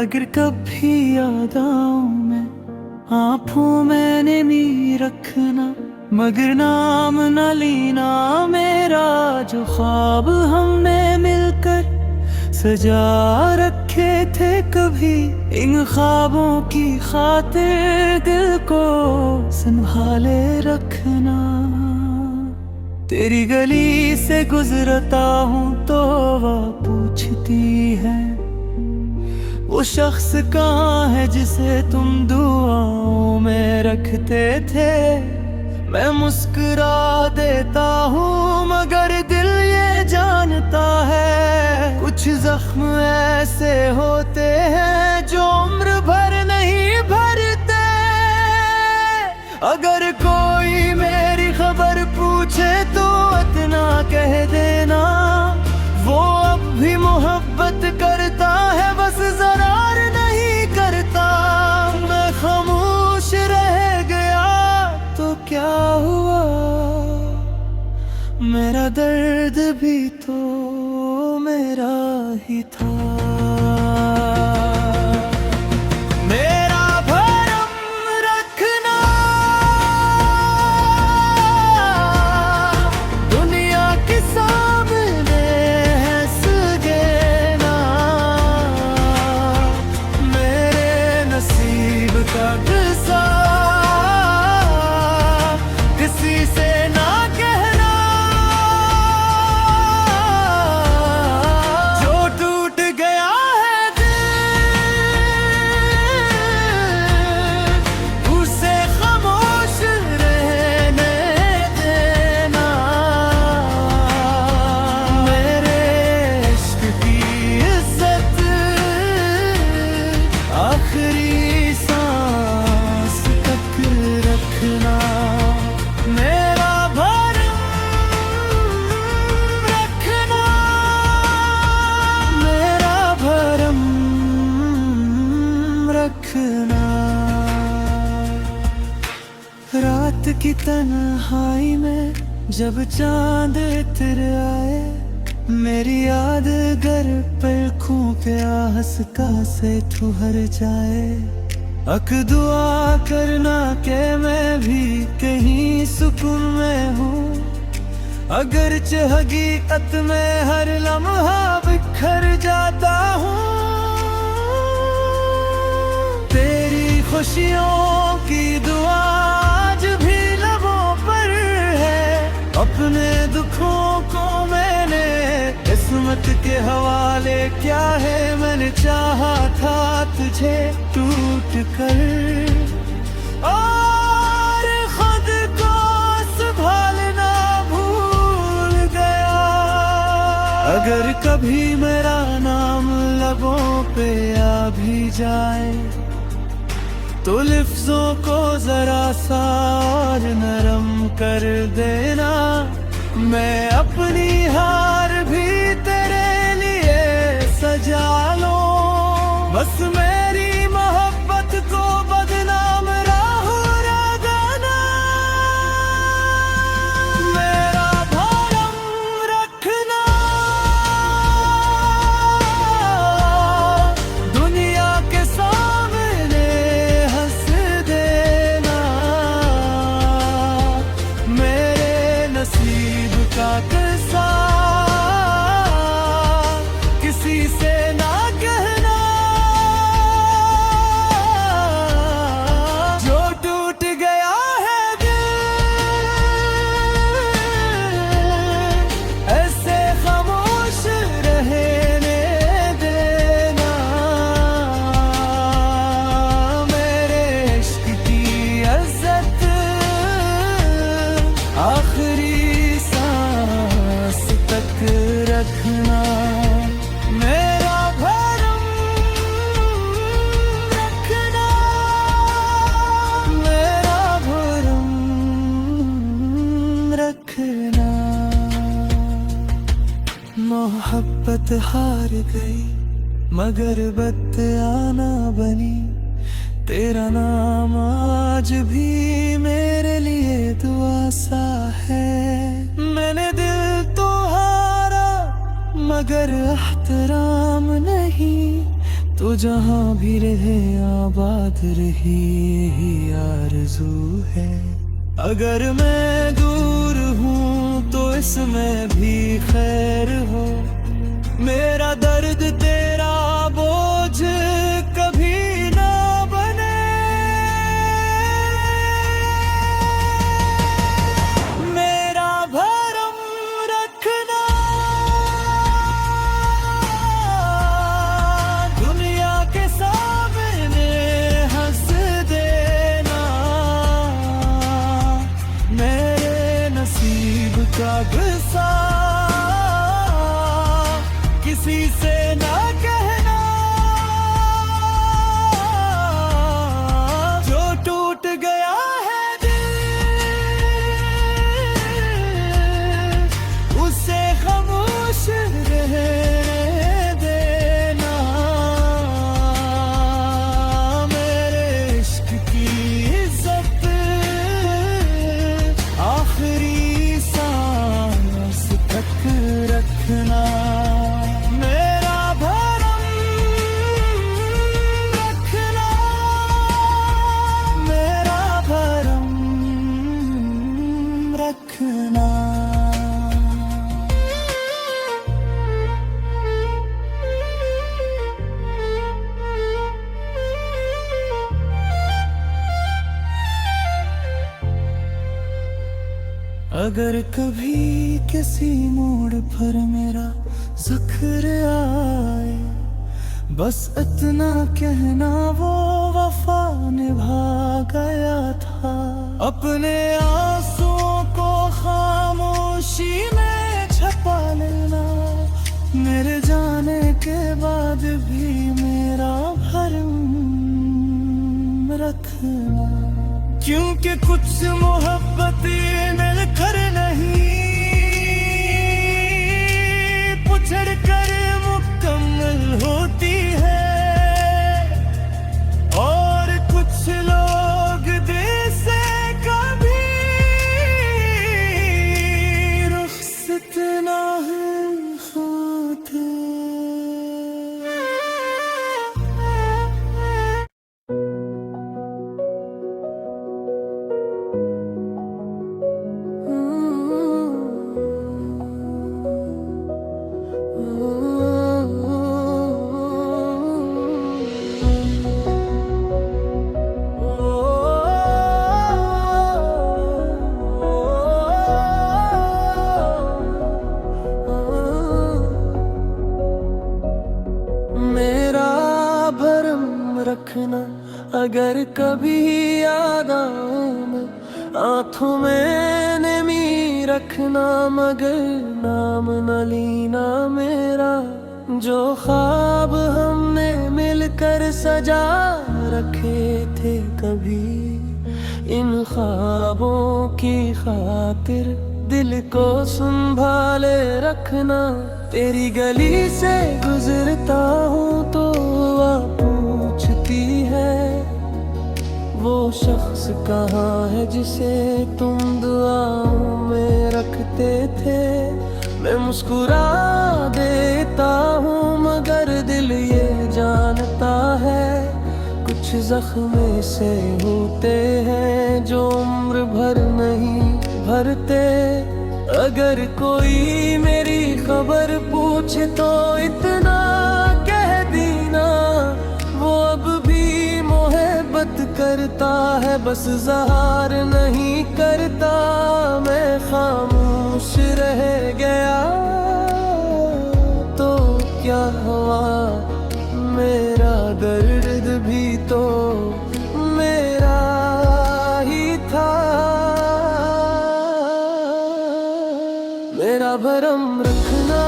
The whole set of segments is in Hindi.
अगर कभी याद आऊं मैं, आँखों में नमी रखना, मगर नाम न लेना मेरा। जो ख्वाब हमने मिलकर सजा रखे थे कभी, इन ख्वाबों की खातिर दिल को संभाले रखना। तेरी गली से गुजरता हूँ तो वह पूछती है, वो शख्स कहाँ है जिसे तुम दुआओं में रखते थे। मैं मुस्कुरा देता हूँ मगर दिल ये जानता है, कुछ जख्म ऐसे होते हैं जो उम्र भर नहीं भरते। अगर कोई मेरी खबर पूछे तो इतना कह देना, वो अब भी मोहब्बत करता है, बस ज़रार नहीं करता। मैं खामोश रह गया तो क्या हुआ, मेरा दर्द भी तो मेरा ही था। किसी से ना कहना, जो टूट गया है दिल, उसे खामोश रहने देना। मेरे इश्क की इज्जत आखिरी सांस तक रखना। मेरा भरम रखना, मेरा भरम रखना। रात की तन्हाई में जब चांद इतर आए, मेरी याद गर पलकों पे हंसका से ठुहर जाए। अक दुआ करना के मैं भी कहीं सुकून में हूँ, अगरचे हकीकत में हर लम्हा बिखर जाता हूँ। तेरी खुशियों की दुआ आज भी लबों पर है, अपने दुखों को मैंने किस्मत के हवाले क्या है। मैंने चाहा था तुझे टूट कर और खुद को संभालना भूल गया। अगर कभी मेरा नाम लबों पे आ भी जाए तो लिफ्ज़ों को जरा सा और नरम कर देना। मैं अपनी हार भी तेरे लिए सजा लूं, बस मेरी मोहब्बत को बदनाम राहों लगाना। मेरा भरम रखना, दुनिया के सामने हंस देना। मेरे नसीब का किस्सा किसी से ना कहना, जो टूट गया है दिल, ऐसे खामोश रहने देना। मेरे इश्क की इज्जत आखिरी सांस तक रखना। मेरा भरम रखना, मेरा भरम रखना। मोहब्बत हार गई मगर बदआना बनी, तेरा नाम आज भी मेरे लिए दुआ सा है। मैंने दिल तो हारा मगर एहतराम नहीं, तो जहाँ भी रहे आबाद रही यही आरज़ू है। अगर मैं दूर हूँ तो इसमें भी खैर हो, मेरा दर्द तेरा बोझ कभी ना बने। मेरा भरम रखना, दुनिया के सामने हंस देना, मेरे नसीब का गुस्सा किसी से ना कहना। जो टूट गया है दिल उसे खामोश रहने देना। मेरे इश्क की इज्जत आखिरी सांस तक रखना। अगर कभी किसी मोड़ पर मेरा ज़िक्र आए, बस इतना कहना वो वफा निभा गया था। अपने आंसुओं को खामोशी में छुपा लेना, मेरे जाने के बाद भी मेरा भरम रखना। क्योंकि कुछ मोहब्बतें मिलकर नहीं पुछड़ कर मुकम्मल होती है, और कुछ लोग दिल से कभी रुखसत ना होते। रखना, अगर कभी याद आऊं मैं आँखों में नमी रखना, मगर नाम न लेना मेरा। जो ख्वाब हमने मिलकर सजा रखे थे कभी, इन ख्वाबों की खातिर दिल को संभाले रखना। तेरी गली से गुजरता हूँ तो पूछती है वो शख्स कहाँ है जिसे तुम दुआओं में रखते थे। मैं मुस्कुरा देता हूँ मगर दिल ये जानता है कुछ जख्म से होते हैं जो उम्र भर नहीं भरते। अगर कोई मेरी खबर पूछे तो इतना कह देना, वो अब भी मोहब्बत करता है बस ज़हार नहीं करता। मैं खामोश रह गया तो क्या हुआ, मेरा दर्द भी तो मेरा ही था। मेरा भरम रखना,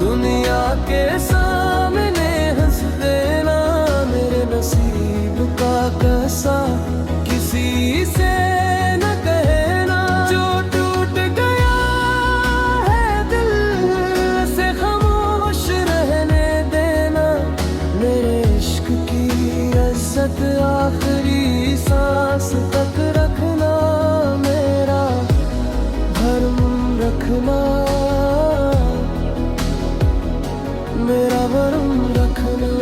दुनिया के सामने हंस देना, मेरे नसीब का कैसा किसी से न कहना। जो टूट गया है दिल से खामोश रहने देना, मेरे इश्क की इज्जत आखिरी सांस तक रखना। मेरा भरम रखना, मेरा भरम रखना।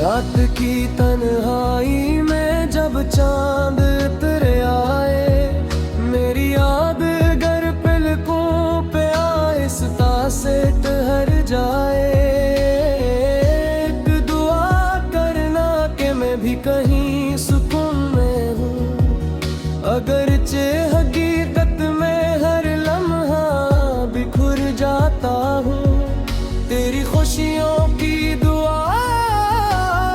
रात की तन्हाई में जब चांद उतर आए, मेरी याद गर पलकों पे आहिस्ता से ठहर जाए। एक दुआ करना कि मैं भी कहीं सुकून में हूँ, अगरचे हकीकत में हर लम्हा बिखर जाता हूँ। तेरी खुशियों की दुआ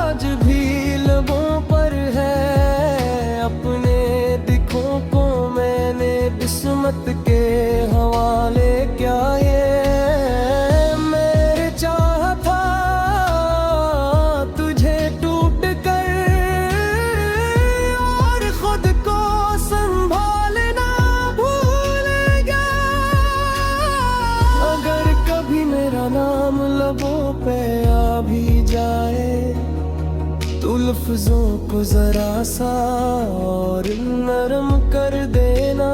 आज भी लबों पर है, अपने दिखों को मैंने किस्मत के हवाले क्या ये मेरे चाह था तुझे टूट कर, और खुद को संभालना भूल गया। अगर कभी मेरा नाम लबों पे आ भी जाए तो लफ्जों को जरा सा और नरम कर देना।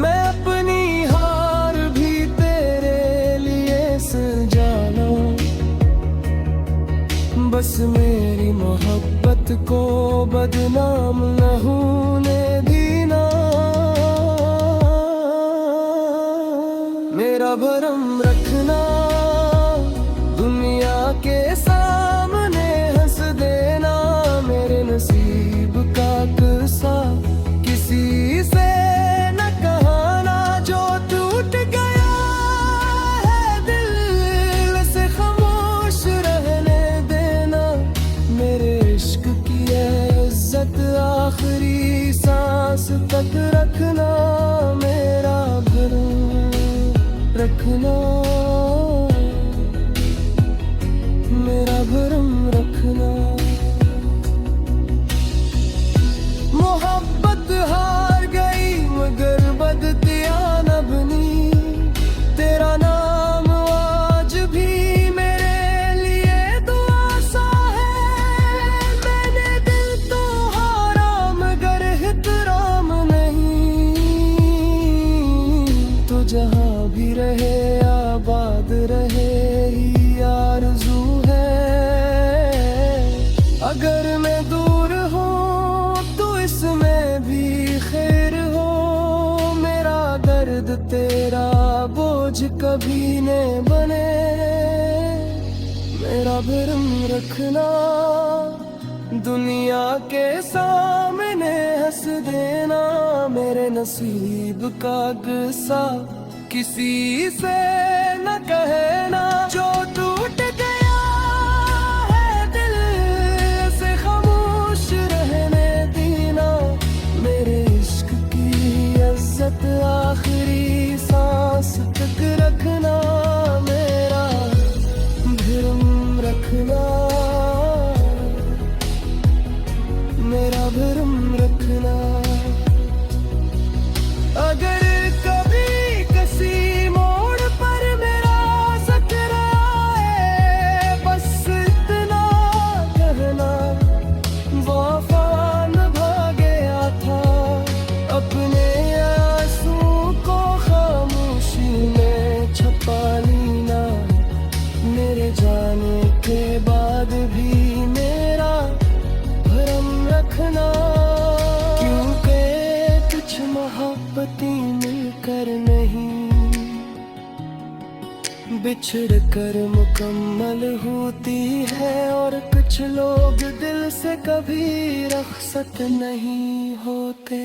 मैं अपनी हार भी तेरे लिए सजा लूं, बस मेरी मोहब्बत को बदनाम न होने देना। मेरा भरम रखना, दुनिया के सामने हंस देना। मेरे नसीब का किस्सा किसी से न कहना, जो टूट गया है दिल से खामोश रहने देना। मेरे इश्क की इज्जत आखिरी सांस तक रखना। मेरा भरम रखना, मेरा भरम रखना। मोहब्बत हार गई मगर बदतिया न बनी, तेरा नाम आज भी मेरे लिए दुआ सा है। मैंने दिल तो हारा मगर इहतराम नहीं, तो जहाँ भी रहे आबाद रहे ही आरज़ू है। अगर मैं दूर हूँ तो इसमें भी खैर हो, मेरा दर्द तेरा बोझ कभी न बने। मेरा भरम रखना, दुनिया के सामने हंस देना। मेरे नसीब का किस्सा किसी से न कहना, जो टूट गया है दिल से खामोश रहने देना। मेरे इश्क की इज्जत आखिरी सांस तक रखना। मेरा भरम रखना, मेरा भरम रखना। अगर कभी किसी मोड़ पर मेरा टकराए, बस इतना कहना वफा निभा गया था। अपने आंसू को खामोशी में छुपा लेना। मेरे जाने के बाद भी मेरा भरम रखना, क्योंकि कुछ मोहब्बतें मिलकर नहीं बिछड़ कर मुकम्मल होती है, और कुछ लोग दिल से कभी रुखसत नहीं होते।